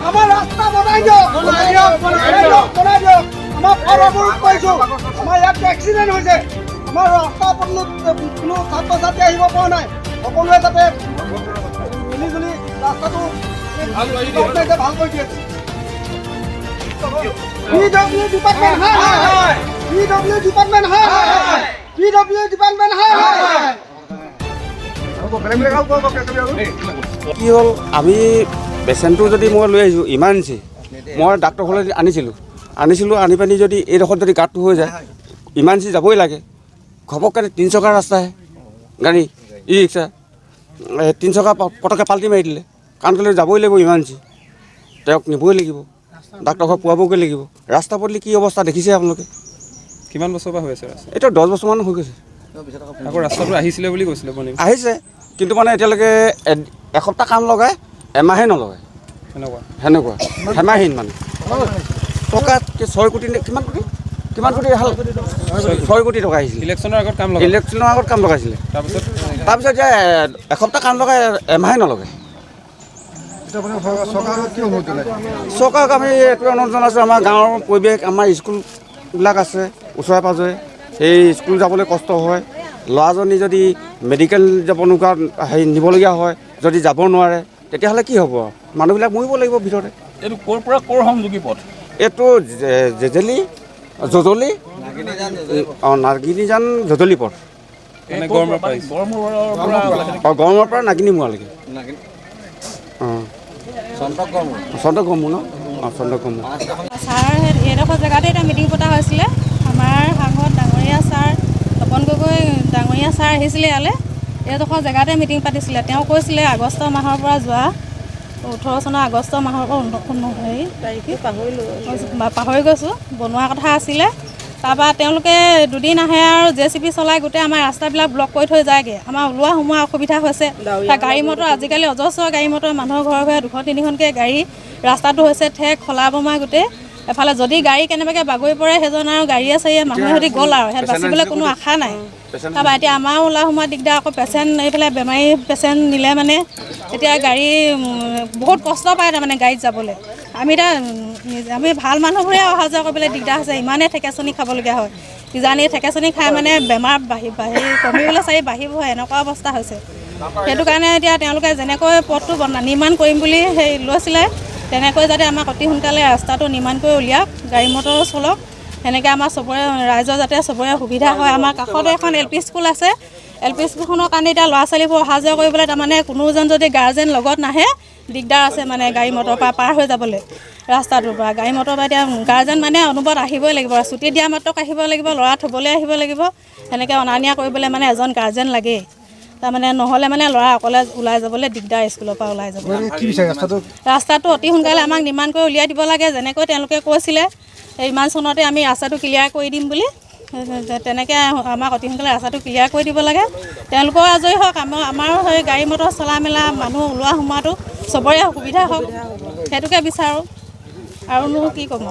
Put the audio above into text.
আমাৰ ৰাস্তা বনাই দিয়ক আমাৰ ইয়াত এক্সিডেন্ট হৈছে আমাৰ ৰাস্তা পদূলিত কোনো ছাত্ৰ ছাত্ৰী আহিব পৰা নাই সকলোৱে যাতে মিলি জুলি ৰাস্তাটো ভাল কৰি দিয়ে PW department PW department PW department কি হ'ল আমি পেচেণ্টটো যদি মই লৈ আহিছোঁ ইমাৰ্জেঞ্চি মই ডাক্তৰ ঘৰলৈ আনিছিলোঁ আনি পানি যদি এইডোখৰত যদি গাঁতটো হৈ যায় ইমাৰ্জেঞ্চি যাবই লাগে ঘপককৈ 3 চকাৰ ৰাস্তাহে গাড়ী ই ৰিক্সা 3 চকা পটককৈ পাল্টি মাৰি দিলে কাৰণ কেলৈ যাবই লাগিব ইমাৰ্জেঞ্চি তেওঁক নিবই লাগিব ডাক্তৰ ঘৰ পোৱাবগৈ লাগিব ৰাস্তা পদূলি কি অৱস্থা দেখিছে আপোনালোকে কিমান বছৰ পৰা হৈ আছে ৰাস্তা এইটো 10 বছৰমান হৈ গৈছে আকৌ ৰাস্তাটো আহিছিলে বুলি কৈছিলে আহিছে কিন্তু মানে এতিয়ালৈকে এসপ্তাহ কাম লগাই এমাহে নলগায় সেনেকুৱা হেমাহীন মানে টকা 6 কোটি কিমান কোটি 6 কোটি টকা আহিছিলে ইলেকশ্যনৰ আগত কাম লগাইছিলে তাৰপিছত এতিয়া এসপ্তাহ কাম লগাই এমাহে নলগায় চৰকাৰক আমি এইটোৱে অনুৰোধ জনাইছোঁ আমাৰ গাঁৱৰ পৰিৱেশ আমাৰ স্কুলবিলাক আছে ওচৰে পাঁজৰে সেই স্কুল যাবলৈ কষ্ট হয় ল'ৰাজনী যদি মেডিকেল যাবলগা নিবলগীয়া হয় যদি যাব নোৱাৰে তেতিয়াহ'লে কি হ'ব মানুহবিলাক মৰিব লাগিব ভিতৰতে এইটো ক'ৰ পৰা ক'ৰ সংযোগী পথ এইটো জেজেলি জজলি নাগিনীজান জজলি পথ গড়মূৰৰ পৰা নাগিনী মোৱালৈকে চন্দ্ৰগমু ন চন্দ্ৰগমু ছাৰ এইডোখৰ জেগাতে এটা মিটিং পতা হৈছিলে আমাৰ সাংসদ ডাঙৰীয়া ছাৰ তপন গগৈ ডাঙৰীয়া ছাৰ আহিছিলে ইয়ালৈ এইডোখৰ জেগাতে মিটিং পাতিছিলে তেওঁ কৈছিলে আগষ্ট মাহৰ পৰা যোৱা 18 চনৰ আগষ্ট মাহৰ পাহৰি গৈছোঁ বনোৱা কথা আছিলে তাৰপৰা তেওঁলোকে দুদিন আহে আৰু JCB চলাই গোটেই আমাৰ ৰাস্তাবিলাক ব্লক কৰি থৈ যায়গৈ আমাৰ ওলোৱা সোমোৱা অসুবিধা হৈছে গাড়ী মটৰ আজিকালি অজস্ৰ গাড়ী মটৰ মানুহৰ ঘৰে ঘৰে 2-3খনকৈ গাড়ী ৰাস্তাটো হৈছে ঠেক খলা বমা গোটেই এফালে যদি গাড়ী কেনেবাকৈ বাগৰি পৰে সেইজন আৰু গাড়ীয়ে চাৰিয়ে মানুহে সৈতে গ'ল আৰু সিহঁত বাচিবলৈ কোনো আশা নাই তাৰপৰা এতিয়া আমাৰ ওলা সোমোৱা দিগদাৰ আকৌ পেচেণ্ট এইফালে বেমাৰী পেচেণ্ট নিলে মানে এতিয়া গাড়ী বহুত কষ্ট পায় তাৰমানে গাড়ীত যাবলৈ আমি ভাল মানুহবোৰে অহা যোৱা কৰিবলৈ দিগদাৰ হৈছে ইমানেই ঠেকেচনি খাবলগীয়া হয় কিজানি ঠেকেচনি খাই মানে বেমাৰ কমিবলৈ চাৰি বাঢ়িবহে এনেকুৱা অৱস্থা হৈছে সেইটো কাৰণে এতিয়া তেওঁলোকে যেনেকৈ পথটো নিৰ্মাণ কৰিম বুলি লৈছিলে তেনেকৈ যাতে আমাক অতি সোনকালে ৰাস্তাটো নিৰ্মাণ কৰি উলিয়াওক গাড়ী মটৰ চলক সেনেকৈ আমাৰ চবৰে ৰাইজৰ যাতে চবৰে সুবিধা হয় আমাৰ কাষতে এখন LP স্কুল আছে LP স্কুলখনৰ কাৰণে এতিয়া ল'ৰা ছোৱালীবোৰ অহা যোৱা কৰিবলৈ তাৰমানে কোনোজন যদি গাৰ্জেন লগত নাহে দিগদাৰ আছে মানে গাড়ী মটৰৰ পৰা পাৰ হৈ যাবলৈ ৰাস্তাটোৰ পৰা গাড়ী মটৰৰ পৰা এতিয়া গাৰ্জেন মানে অনুবত আহিবই লাগিব ছুটি দিয়া মাত্ৰক আহিব লাগিব ল'ৰা থ'বলৈ আহিব লাগিব সেনেকৈ অনা নিয়া কৰিবলৈ মানে এজন গাৰ্জেন লাগেই তাৰমানে নহ'লে মানে ল'ৰা অকলে ওলাই যাবলৈ দিগদাৰ স্কুলৰ পৰা ওলাই যাব ৰাস্তাটো অতি সোনকালে আমাক নিৰ্মাণ কৰি উলিয়াই দিব লাগে যেনেকৈ তেওঁলোকে কৈছিলে ইমান চনতে আমি ৰাস্তাটো ক্লিয়াৰ কৰি দিম বুলি তেনেকৈ আমাক অতি সোনকালে ৰাস্তাটো ক্লিয়াৰ কৰি দিব লাগে তেওঁলোকৰ আজৰি হওক আমাৰো সেই গাড়ী মটৰ চলা মেলা মানুহ ওলোৱা সোমোৱাটো চবৰে সুবিধা হওক সেইটোকে বিচাৰোঁ আৰুনো কি ক'ম